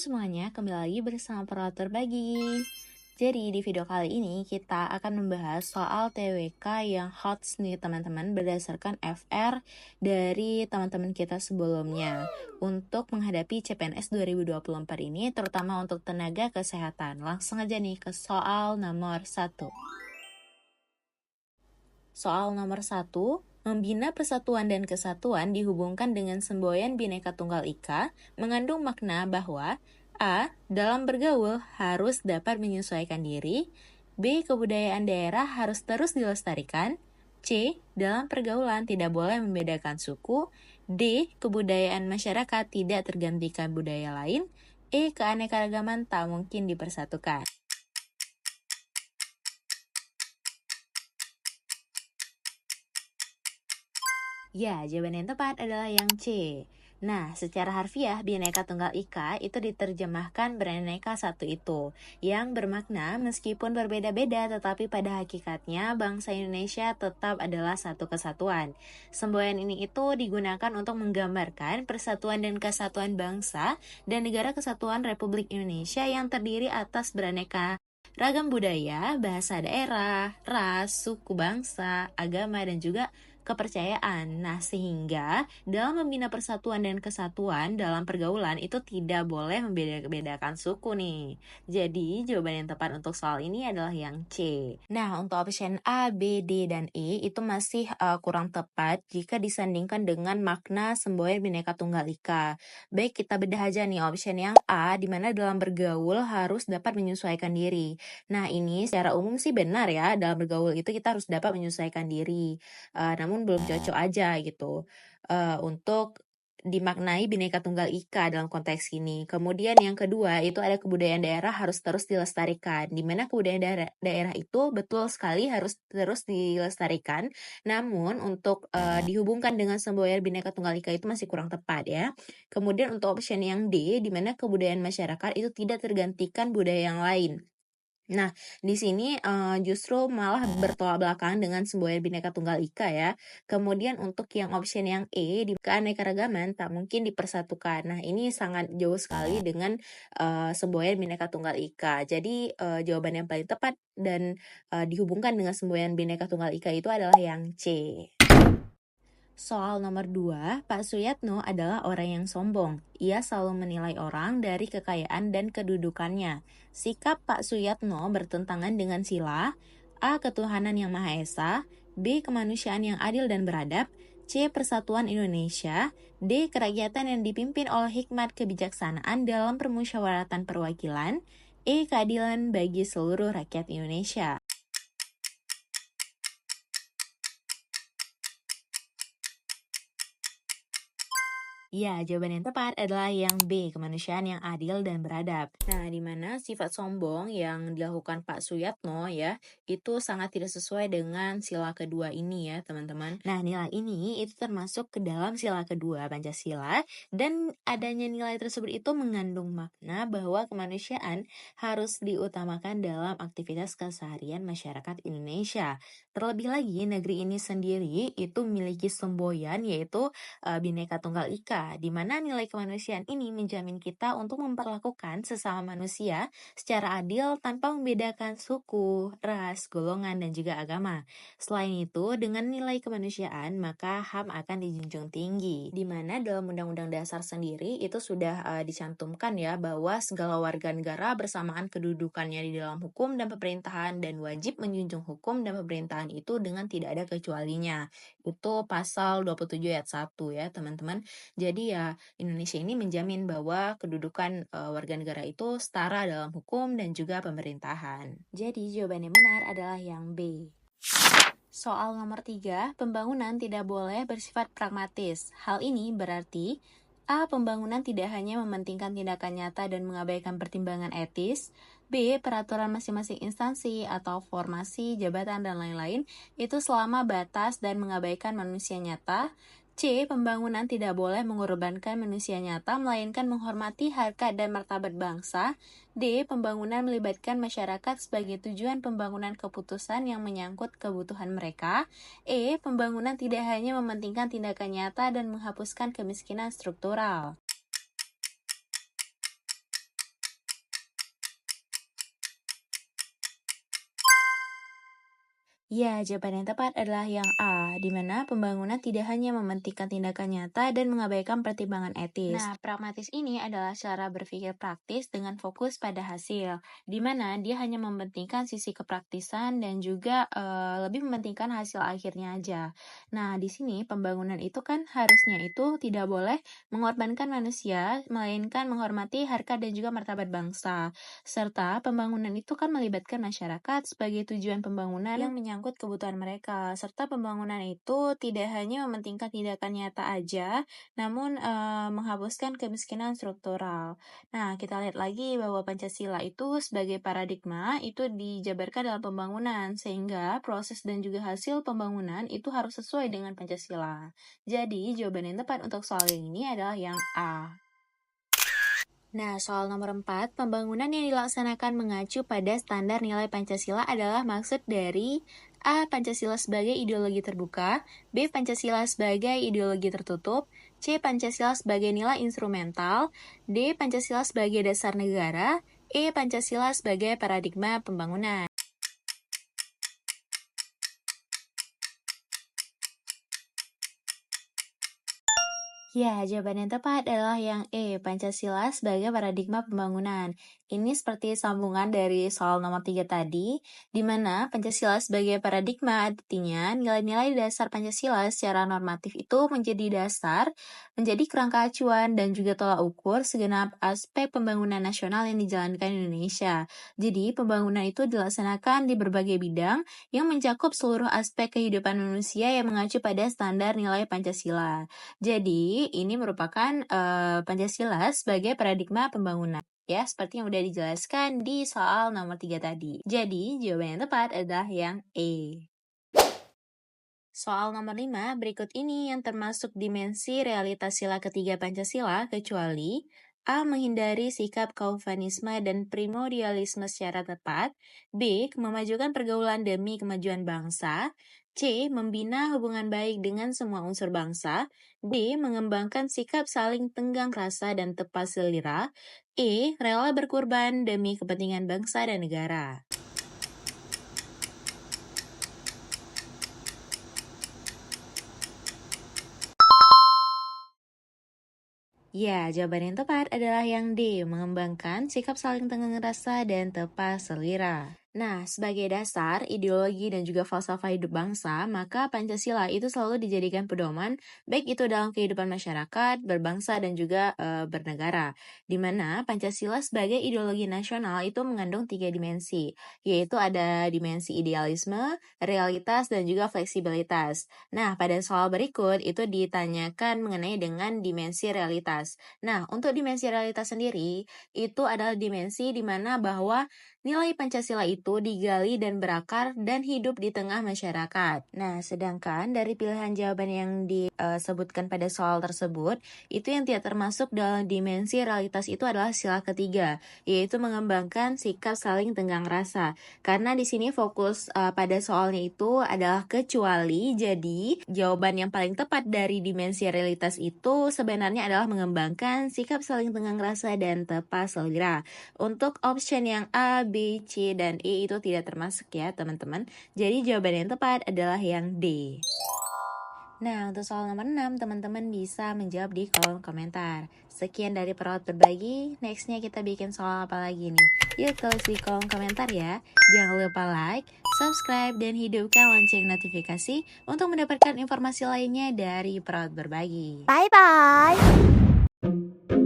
semuanya, kembali lagi bersama Perawat Berbagi. Jadi di video kali ini kita akan membahas soal TWK yang hot nih teman-teman berdasarkan FR dari teman-teman kita sebelumnya untuk menghadapi CPNS 2024 ini terutama untuk tenaga kesehatan. Langsung aja nih ke soal nomor 1. Soal nomor 1, membina persatuan dan kesatuan dihubungkan dengan semboyan Bhinneka Tunggal Ika mengandung makna bahwa A. Dalam bergaul harus dapat menyesuaikan diri. B. Kebudayaan daerah harus terus dilestarikan. C. Dalam pergaulan tidak boleh membedakan suku. D. Kebudayaan masyarakat tidak tergantikan budaya lain. E. Keanekaragaman tak mungkin dipersatukan. Ya, jawaban yang tepat adalah yang C. Nah, secara harfiah, Bhinneka Tunggal Ika itu diterjemahkan beraneka satu itu, yang bermakna meskipun berbeda-beda tetapi pada hakikatnya bangsa Indonesia tetap adalah satu kesatuan. Semboyan ini itu digunakan untuk menggambarkan persatuan dan kesatuan bangsa dan negara kesatuan Republik Indonesia yang terdiri atas beraneka ragam budaya, bahasa daerah, ras, suku bangsa, agama, dan juga kepercayaan. Nah, sehingga dalam membina persatuan dan kesatuan dalam pergaulan itu tidak boleh membedakan suku nih. Jadi, jawaban yang tepat untuk soal ini adalah yang C. Nah, untuk option A, B, D, dan E itu masih kurang tepat jika disandingkan dengan makna semboyan Bhinneka Tunggal Ika. Baik, kita bedah aja nih option yang A, di mana dalam bergaul harus dapat menyesuaikan diri. Nah, ini secara umum sih benar ya, dalam bergaul itu kita harus dapat menyesuaikan diri. Namun belum cocok aja gitu untuk dimaknai Bhinneka Tunggal Ika dalam konteks ini. Kemudian yang kedua itu ada kebudayaan daerah harus terus dilestarikan. Di mana kebudayaan daerah itu betul sekali harus terus dilestarikan. Namun untuk dihubungkan dengan semboyan Bhinneka Tunggal Ika itu masih kurang tepat ya. Kemudian untuk option yang D, di mana kebudayaan masyarakat itu tidak tergantikan budaya yang lain. Nah, di sini justru malah bertolak belakang dengan semboyan Bhinneka Tunggal Ika ya. Kemudian untuk yang option yang E, di keanekaragaman tak mungkin dipersatukan. Nah, ini sangat jauh sekali dengan semboyan Bhinneka Tunggal Ika. Jadi jawaban yang paling tepat dan dihubungkan dengan semboyan Bhinneka Tunggal Ika itu adalah yang C. Soal nomor 2, Pak Suyatno adalah orang yang sombong. Ia selalu menilai orang dari kekayaan dan kedudukannya. Sikap Pak Suyatno bertentangan dengan sila A. Ketuhanan yang Maha Esa, B. Kemanusiaan yang adil dan beradab, C. Persatuan Indonesia, D. Kerakyatan yang dipimpin oleh hikmat kebijaksanaan dalam permusyawaratan perwakilan, E. Keadilan bagi seluruh rakyat Indonesia. Ya, jawaban yang tepat adalah yang B, kemanusiaan yang adil dan beradab. Nah, di mana sifat sombong yang dilakukan Pak Suyatno ya, itu sangat tidak sesuai dengan sila kedua ini ya, teman-teman. Nah, nilai ini itu termasuk ke dalam sila kedua Pancasila dan adanya nilai tersebut itu mengandung makna bahwa kemanusiaan harus diutamakan dalam aktivitas keseharian masyarakat Indonesia. Terlebih lagi, negeri ini sendiri itu memiliki semboyan yaitu Bhinneka Tunggal Ika, di mana nilai kemanusiaan ini menjamin kita untuk memperlakukan sesama manusia secara adil tanpa membedakan suku, ras, golongan, dan juga agama. Selain itu, dengan nilai kemanusiaan, maka HAM akan dijunjung tinggi, di mana dalam Undang-Undang Dasar sendiri itu sudah dicantumkan ya bahwa segala warga negara bersamaan kedudukannya di dalam hukum dan pemerintahan dan wajib menjunjung hukum dan pemerintahan itu dengan tidak ada kecualinya. Itu pasal 27 ayat 1 ya teman-teman. Jadi ya Indonesia ini menjamin bahwa kedudukan warga negara itu setara dalam hukum dan juga pemerintahan. Jadi jawaban yang benar adalah yang B. Soal nomor 3, pembangunan tidak boleh bersifat pragmatis. Hal ini berarti A. Pembangunan tidak hanya mementingkan tindakan nyata dan mengabaikan pertimbangan etis. B. Peraturan masing-masing instansi atau formasi, jabatan, dan lain-lain itu selama batas dan mengabaikan manusia nyata. C. Pembangunan tidak boleh mengorbankan manusia nyata, melainkan menghormati harkat dan martabat bangsa. D. Pembangunan melibatkan masyarakat sebagai tujuan pembangunan keputusan yang menyangkut kebutuhan mereka. E. Pembangunan tidak hanya mementingkan tindakan nyata dan menghapuskan kemiskinan struktural. Ya, jawaban yang tepat adalah yang A, di mana pembangunan tidak hanya mementingkan tindakan nyata dan mengabaikan pertimbangan etis. Nah, pragmatis ini adalah cara berpikir praktis dengan fokus pada hasil, di mana dia hanya mementingkan sisi kepraktisan dan juga lebih mementingkan hasil akhirnya aja. Nah, di sini pembangunan itu kan harusnya itu tidak boleh mengorbankan manusia, melainkan menghormati harkat dan juga martabat bangsa. Serta pembangunan itu kan melibatkan masyarakat sebagai tujuan pembangunan yang menyangkut kebutuhan mereka. Serta pembangunan itu tidak hanya mementingkan tindakan nyata aja, namun menghapuskan kemiskinan struktural. Nah, kita lihat lagi bahwa Pancasila itu sebagai paradigma itu dijabarkan dalam pembangunan, sehingga proses dan juga hasil pembangunan itu harus sesuai dengan Pancasila. Jadi, jawaban yang tepat untuk soal ini adalah yang A. Nah, soal nomor 4, pembangunan yang dilaksanakan mengacu pada standar nilai Pancasila adalah maksud dari A. Pancasila sebagai ideologi terbuka, B. Pancasila sebagai ideologi tertutup, C. Pancasila sebagai nilai instrumental, D. Pancasila sebagai dasar negara, E. Pancasila sebagai paradigma pembangunan. Ya, jawaban yang tepat adalah yang E, Pancasila sebagai paradigma pembangunan. Ini seperti sambungan dari soal nomor 3 tadi, di mana Pancasila sebagai paradigma artinya nilai-nilai dasar Pancasila secara normatif itu menjadi dasar, menjadi kerangka acuan, dan juga tolak ukur segenap aspek pembangunan nasional yang dijalankan Indonesia. Jadi, pembangunan itu dilaksanakan di berbagai bidang yang mencakup seluruh aspek kehidupan manusia yang mengacu pada standar nilai Pancasila. Jadi, ini merupakan Pancasila sebagai paradigma pembangunan. Ya, seperti yang udah dijelaskan di soal nomor 3 tadi. Jadi, jawaban yang tepat adalah yang E. Soal nomor 5, berikut ini yang termasuk dimensi realitas sila ketiga Pancasila, kecuali A. Menghindari sikap kaufanisme dan primordialisme secara tepat, B. Memajukan pergaulan demi kemajuan bangsa, C. Membina hubungan baik dengan semua unsur bangsa, D. Mengembangkan sikap saling tenggang rasa dan tepat selera, E. Rela berkorban demi kepentingan bangsa dan negara. Ya, jawaban yang tepat adalah yang D, mengembangkan sikap saling tenggang rasa dan tepat selera. Nah, sebagai dasar, ideologi dan juga falsafah hidup bangsa, maka Pancasila itu selalu dijadikan pedoman, baik itu dalam kehidupan masyarakat, berbangsa, dan juga bernegara. Di mana Pancasila sebagai ideologi nasional itu mengandung 3 dimensi, yaitu ada dimensi idealisme, realitas, dan juga fleksibilitas. Nah, pada soal berikut itu ditanyakan mengenai dengan dimensi realitas. Nah, untuk dimensi realitas sendiri, itu adalah dimensi di mana bahwa nilai Pancasila itu digali dan berakar dan hidup di tengah masyarakat. Nah, sedangkan dari pilihan jawaban yang disebutkan pada soal tersebut, itu yang tidak termasuk dalam dimensi realitas itu adalah sila ketiga, yaitu mengembangkan sikap saling tenggang rasa. Karena di sini fokus pada soalnya itu adalah kecuali, jadi jawaban yang paling tepat dari dimensi realitas itu sebenarnya adalah mengembangkan sikap saling tenggang rasa dan tepat selera. Untuk option yang A, B, C, dan E itu tidak termasuk ya teman-teman. Jadi jawaban yang tepat adalah yang D. Nah, untuk soal nomor 6, teman-teman bisa menjawab di kolom komentar. Sekian dari Perawat Berbagi, nextnya kita bikin soal apa lagi nih? Yuk tulis di kolom komentar ya. Jangan lupa like, subscribe, dan hidupkan lonceng notifikasi untuk mendapatkan informasi lainnya dari Perawat Berbagi. Bye-bye!